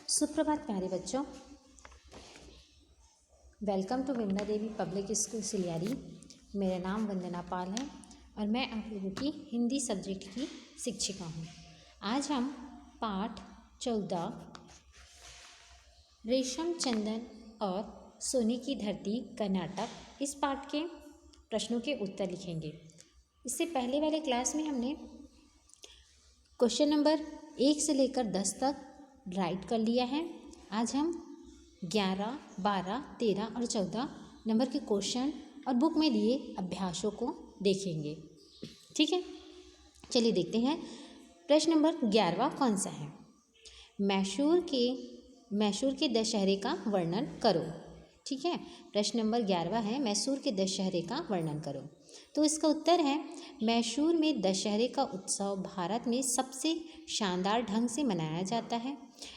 सुप्रभात प्यारे बच्चों, welcome to Vimla Devi public school Siliyari. मेरा नाम वंदना पाल है और मैं आप लोगों की हिंदी सब्जेक्ट की शिक्षिका हूँ। आज हम पाठ 14 रेशम, चंदन और सोने की धरती कर्नाटक इस पाठ के प्रश्नों के उत्तर लिखेंगे। इससे पहले वाले क्लास में हमने क्वेश्चन नंबर 1 से लेकर 10 तक राइट कर लिया है। आज हम 11, 12, 13 और 14 नंबर के क्वेश्चन और बुक में दिए अभ्यासों को देखेंगे। ठीक है, चलिए देखते हैं। प्रश्न नंबर 11वां कौन सा है? मैसूर के दशहरे का वर्णन करो। ठीक है, प्रश्न नंबर 11वां है मैसूर के दशहरे का वर्णन करो। तो इसका उत्तर है मैसूर में दशहरे का उत्सव भारत में सबसे शानदार ढंग से मनाया जाता है।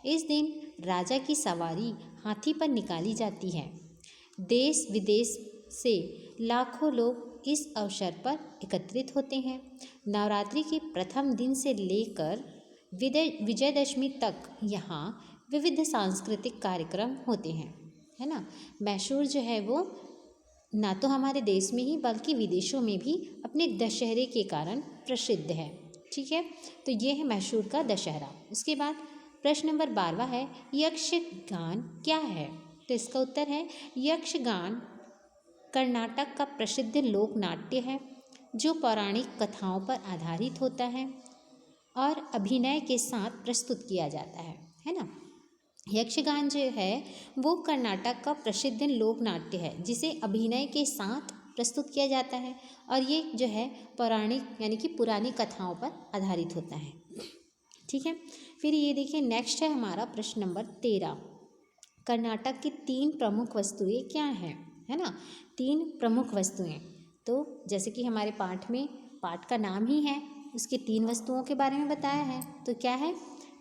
इस दिन राजा की सवारी हाथी पर निकाली जाती है। देश विदेश से लाखों लोग इस अवसर पर एकत्रित होते हैं। नवरात्रि के प्रथम दिन से लेकर विजयदशमी तक यहाँ विविध सांस्कृतिक कार्यक्रम होते हैं, है ना। मैसूर जो है वो ना तो हमारे देश में ही बल्कि विदेशों में भी अपने दशहरे के कारण प्रसिद्ध है। ठीक है, तो ये है मैसूर का दशहरा। उसके बाद प्रश्न नंबर 12वां है यक्षगान क्या है? तो इसका उत्तर है यक्षगान कर्नाटक का प्रसिद्ध लोक नाट्य है जो पौराणिक कथाओं पर आधारित होता है और अभिनय के साथ प्रस्तुत किया जाता है ना। यक्षगान जो है वो कर्नाटक का प्रसिद्ध लोक नाट्य है जिसे अभिनय के साथ प्रस्तुत किया जाता है और ये जो है पौराणिक यानी कि पुरानी कथाओं पर आधारित होता है। ठीक है, फिर ये देखिए नेक्स्ट है हमारा प्रश्न नंबर 13। कर्नाटक की 3 प्रमुख वस्तुएं क्या हैं? है ना, 3 प्रमुख वस्तुएं। तो जैसे कि हमारे पाठ का नाम ही है, उसके 3 वस्तुओं के बारे में बताया है। तो क्या है?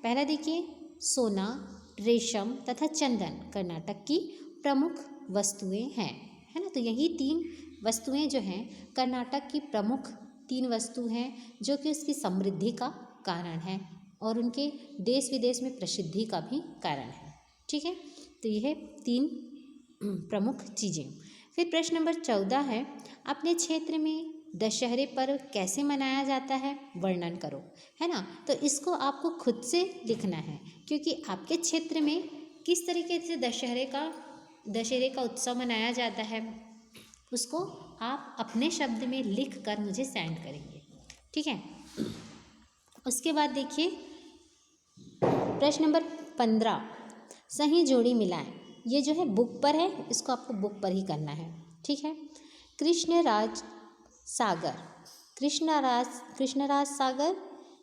पहला देखिए सोना, रेशम तथा चंदन कर्नाटक की प्रमुख वस्तुएं हैं, है ना। तो यही 3 वस्तुएं जो हैं कर्नाटक की प्रमुख 3 वस्तु हैं जो कि उसकी समृद्धि का कारण है और उनके देश विदेश में प्रसिद्धि का भी कारण है। ठीक है, तो यह 3 प्रमुख चीज़ें। फिर प्रश्न नंबर 14 है अपने क्षेत्र में दशहरे पर्व कैसे मनाया जाता है वर्णन करो, है ना। तो इसको आपको खुद से लिखना है क्योंकि आपके क्षेत्र में किस तरीके से दशहरे का उत्सव मनाया जाता है उसको आप अपने शब्द में लिख कर मुझे सेंड करेंगे। ठीक है, उसके बाद देखिए प्रश्न नंबर 15 सही जोड़ी मिलाएं। ये जो है बुक पर है, इसको आपको बुक पर ही करना है। ठीक है, कृष्णराज सागर,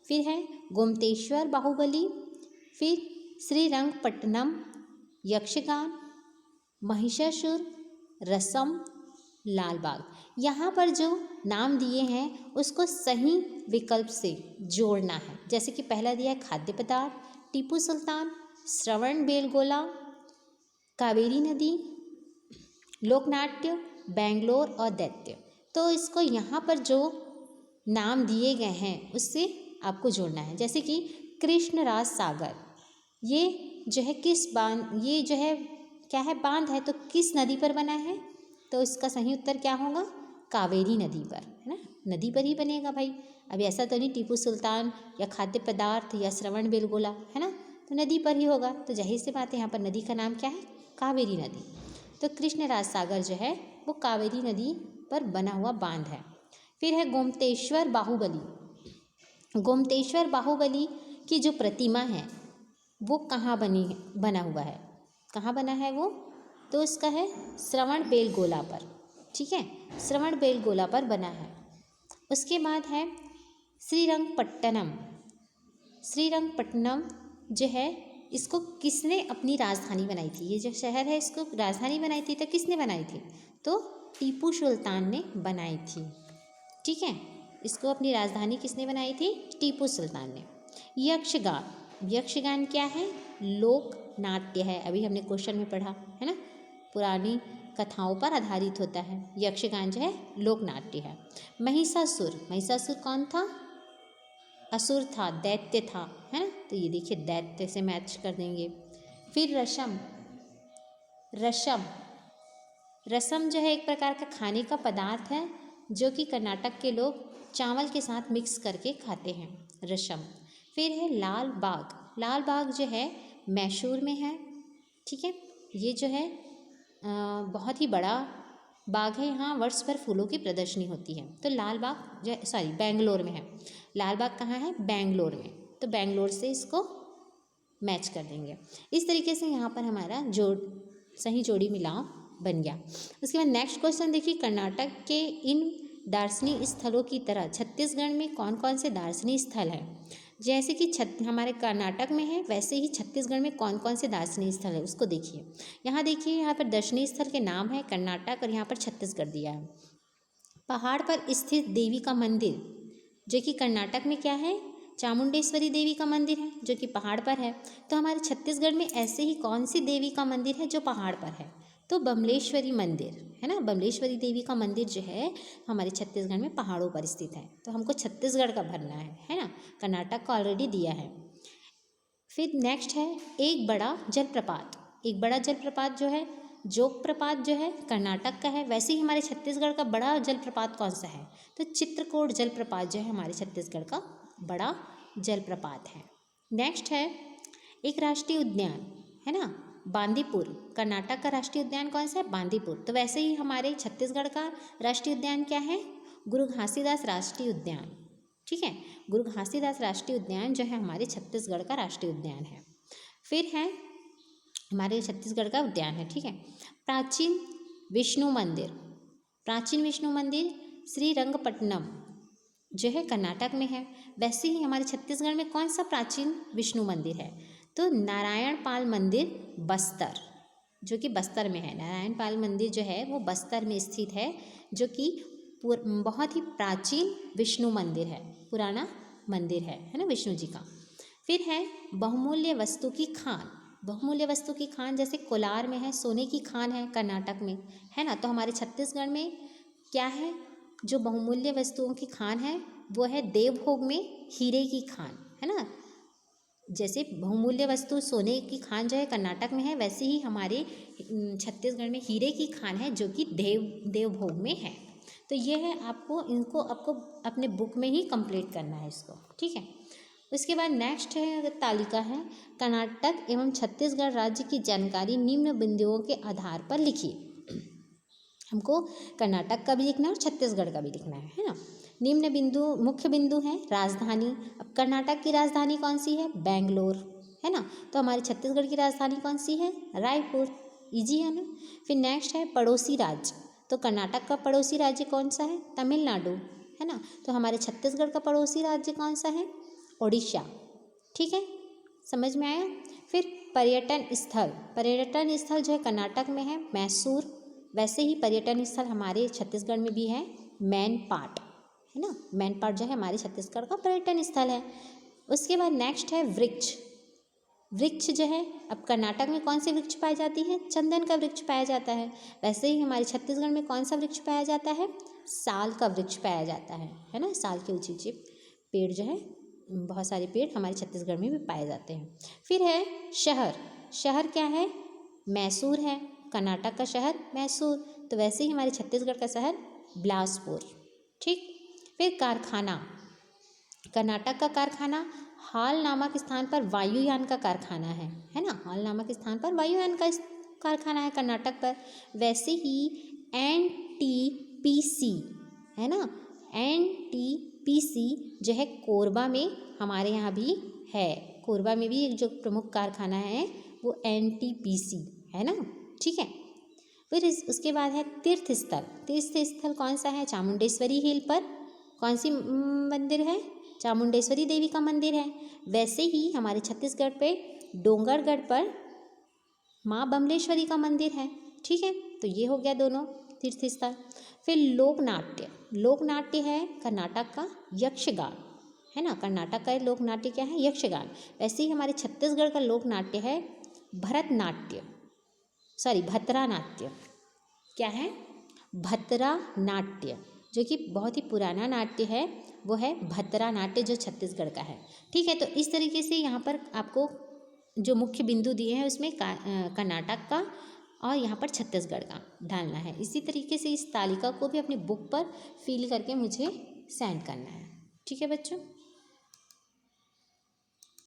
फिर है गोमतेश्वर बाहुबली, फिर श्रीरंगपट्टनम यक्षगान, महिषासुर, रसम, लालबाग। यहाँ पर जो नाम दिए हैं उसको सही विकल्प से जोड़ना है। जैसे कि पहला दिया है खाद्य पदार्थ, टीपू सुल्तान, श्रवण बेलगोला, कावेरी नदी, लोकनाट्य, बेंगलोर और दैत्य। तो इसको यहाँ पर जो नाम दिए गए हैं उससे आपको जोड़ना है। जैसे कि कृष्णराज सागर, ये जो है ये जो है क्या है? बांध है, तो किस नदी पर बना है? तो इसका सही उत्तर क्या होगा? कावेरी नदी पर, है ना। नदी पर ही बनेगा भाई। अब ऐसा तो नहीं टीपू सुल्तान या खाद्य पदार्थ या श्रवण बेलगोला, है ना, तो नदी पर ही होगा। तो जाहिर सी बात है यहाँ पर नदी का नाम क्या है? कावेरी नदी। तो कृष्णराज सागर जो है वो कावेरी नदी पर बना हुआ बांध है। फिर है गोमतेश्वर बाहुबली की जो प्रतिमा है वो कहाँ बना हुआ है? कहाँ बना है वो? तो इसका है श्रवण बेलगोला पर। ठीक है, श्रवण बेलगोला पर बना है। उसके बाद है श्रीरंगपट्टनम जो है इसको किसने अपनी राजधानी बनाई थी? ये जो शहर है इसको राजधानी बनाई थी, तो किसने बनाई थी? तो टीपू सुल्तान ने बनाई थी। ठीक है, इसको अपनी राजधानी किसने बनाई थी? टीपू सुल्तान ने। यक्षगान क्या है? लोक नाट्य है। अभी हमने क्वेश्चन में पढ़ा है ना, पुरानी कथाओं पर आधारित होता है। यक्षगान जो है लोक नाट्य है। महिषासुर कौन था? असुर था, दैत्य था, है ना। तो ये देखिए दैत्य से मैच कर देंगे। फिर रसम, रसम, रसम जो है एक प्रकार का खाने का पदार्थ है जो कि कर्नाटक के लोग चावल के साथ मिक्स करके खाते हैं, रसम। फिर है लाल बाग, लाल बाग जो है मैसूर में है, ठीक है। ये जो है बहुत ही बड़ा बाग है, यहाँ वर्ष भर फूलों की प्रदर्शनी होती है। तो लाल बाग जो सॉरी बेंगलोर में है, लाल बाग कहाँ है, बेंगलोर में, तो बेंगलोर से इसको मैच कर देंगे। इस तरीके से यहाँ पर हमारा सही जोड़ी मिलाव बन गया। उसके बाद नेक्स्ट क्वेश्चन देखिए, कर्नाटक के इन दार्शनिक स्थलों की तरह छत्तीसगढ़ में कौन कौन से दार्शनिक स्थल हैं। जैसे कि हमारे कर्नाटक में है, वैसे ही छत्तीसगढ़ में कौन कौन से दार्शनिक स्थल है उसको देखिए। यहाँ देखिए, यहाँ पर दर्शनीय स्थल के नाम है कर्नाटक और यहाँ पर छत्तीसगढ़ दिया है। पहाड़ पर स्थित देवी का मंदिर जो कि कर्नाटक में क्या है, चामुंडेश्वरी देवी का मंदिर है जो कि पहाड़ पर है। तो हमारे छत्तीसगढ़ में ऐसे ही कौन सी देवी का मंदिर है जो पहाड़ पर है, तो बमलेश्वरी मंदिर है ना, बमलेश्वरी देवी का मंदिर जो है हमारे छत्तीसगढ़ में पहाड़ों पर स्थित है। तो हमको छत्तीसगढ़ का भरना है ना, कर्नाटक का ऑलरेडी दिया है। फिर नेक्स्ट है एक बड़ा जलप्रपात, एक बड़ा जलप्रपात जो है जोग प्रपात जो है कर्नाटक का है, वैसे ही हमारे छत्तीसगढ़ का बड़ा जलप्रपात कौन सा है, तो चित्रकोट जलप्रपात जो है हमारे छत्तीसगढ़ का बड़ा जलप्रपात है। नेक्स्ट है एक राष्ट्रीय उद्यान है ना, बांदीपुर, कर्नाटक का राष्ट्रीय उद्यान कौन सा है, बांदीपुर। तो वैसे ही हमारे छत्तीसगढ़ का राष्ट्रीय उद्यान क्या है, गुरु घासीदास राष्ट्रीय उद्यान, ठीक है। गुरु घासीदास राष्ट्रीय उद्यान जो है हमारे छत्तीसगढ़ का राष्ट्रीय उद्यान है। फिर है हमारे छत्तीसगढ़ का उद्यान है, ठीक है। प्राचीन विष्णु मंदिर, प्राचीन विष्णु मंदिर श्रीरंगपट्टनम जो है कर्नाटक में है, वैसे ही हमारे छत्तीसगढ़ में कौन सा प्राचीन विष्णु मंदिर है, तो नारायण पाल मंदिर बस्तर जो कि बस्तर में है। नारायण पाल मंदिर जो है वो बस्तर में स्थित है, जो कि बहुत ही प्राचीन विष्णु मंदिर है, पुराना मंदिर है ना विष्णु जी का। फिर है बहुमूल्य वस्तु की खान, बहुमूल्य वस्तु की खान जैसे कोलार में है, सोने की खान है कर्नाटक में, है ना। तो हमारे छत्तीसगढ़ में क्या है, जो बहुमूल्य वस्तुओं की खान है वो है देवभोग में हीरे की खान, है ना। जैसे बहुमूल्य वस्तु सोने की खान जो है कर्नाटक में है, वैसे ही हमारे छत्तीसगढ़ में हीरे की खान है जो कि देवभोग में है। तो ये है, आपको अपने बुक में ही कंप्लीट करना है इसको, ठीक है। उसके बाद नेक्स्ट है तालिका है कर्नाटक एवं छत्तीसगढ़ राज्य की जानकारी निम्न बिंदुओं के आधार पर लिखिए। हमको कर्नाटक का भी लिखना है और छत्तीसगढ़ का भी लिखना है ना। निम्न बिंदु मुख्य बिंदु है राजधानी, अब कर्नाटक की राजधानी कौन सी है, बेंगलोर, है ना। तो हमारे छत्तीसगढ़ की राजधानी कौन सी है, रायपुर, इजी है ना। फिर नेक्स्ट है पड़ोसी राज्य, तो कर्नाटक का पड़ोसी राज्य कौन सा है, तमिलनाडु, है ना। तो हमारे छत्तीसगढ़ का पड़ोसी राज्य कौन सा है, उड़ीसा, ठीक है, समझ में आया। फिर पर्यटन स्थल, पर्यटन स्थल जो है कर्नाटक में है मैसूर, वैसे ही पर्यटन स्थल हमारे छत्तीसगढ़ में भी है मैनपाट, है ना। मैनपाट जो है हमारे छत्तीसगढ़ का पर्यटन स्थल है। उसके बाद नेक्स्ट है वृक्ष, वृक्ष जो है अब कर्नाटक में कौन सी वृक्ष पाई जाती है, चंदन का वृक्ष पाया जाता है, वैसे ही हमारे छत्तीसगढ़ में कौन सा वृक्ष पाया जाता है, साल का वृक्ष पाया जाता है ना। साल के ऊंचे ऊंचे पेड़ जो है, बहुत सारे पेड़ हमारे छत्तीसगढ़ में भी पाए जाते हैं। फिर है शहर, शहर क्या है, मैसूर है, कर्नाटक का शहर मैसूर, तो वैसे ही हमारे छत्तीसगढ़ का शहर बिलासपुर, ठीक। फिर कारखाना, कर्नाटक का कारखाना हाल नामक स्थान पर वायुयान का कारखाना है ना। हाल नामक स्थान पर वायुयान का कारखाना है कर्नाटक पर। वैसे ही NTPC है ना, NTPC जो है कोरबा में हमारे यहाँ भी है, कोरबा में भी एक जो प्रमुख कारखाना है वो NTPC है ना, ठीक है। फिर उसके बाद है तीर्थ स्थल, तीर्थ स्थल कौन सा है, चामुंडेश्वरी हिल पर कौन सी मंदिर है, चामुंडेश्वरी देवी का मंदिर है। वैसे ही हमारे छत्तीसगढ़ पे डोंगरगढ़ पर माँ बमलेश्वरी का मंदिर है, ठीक है। तो ये हो गया दोनों तीर्थ स्थल। फिर लोकनाट्य, लोकनाट्य है कर्नाटक का यक्षगान, है ना। कर्नाटक का लोकनाट्य क्या है, यक्षगान। वैसे ही हमारे छत्तीसगढ़ का लोकनाट्य है भरतनाट्य, सॉरी भतरा नाट्य, क्या है, भतरा नाट्य, जो कि बहुत ही पुराना नाट्य है, वो है भतरा नाट्य जो छत्तीसगढ़ का है, ठीक है। तो इस तरीके से यहाँ पर आपको जो मुख्य बिंदु दिए हैं उसमें कर्नाटक का और यहाँ पर छत्तीसगढ़ का डालना है। इसी तरीके से इस तालिका को भी अपनी बुक पर फिल करके मुझे सेंड करना है। ठीक है बच्चों।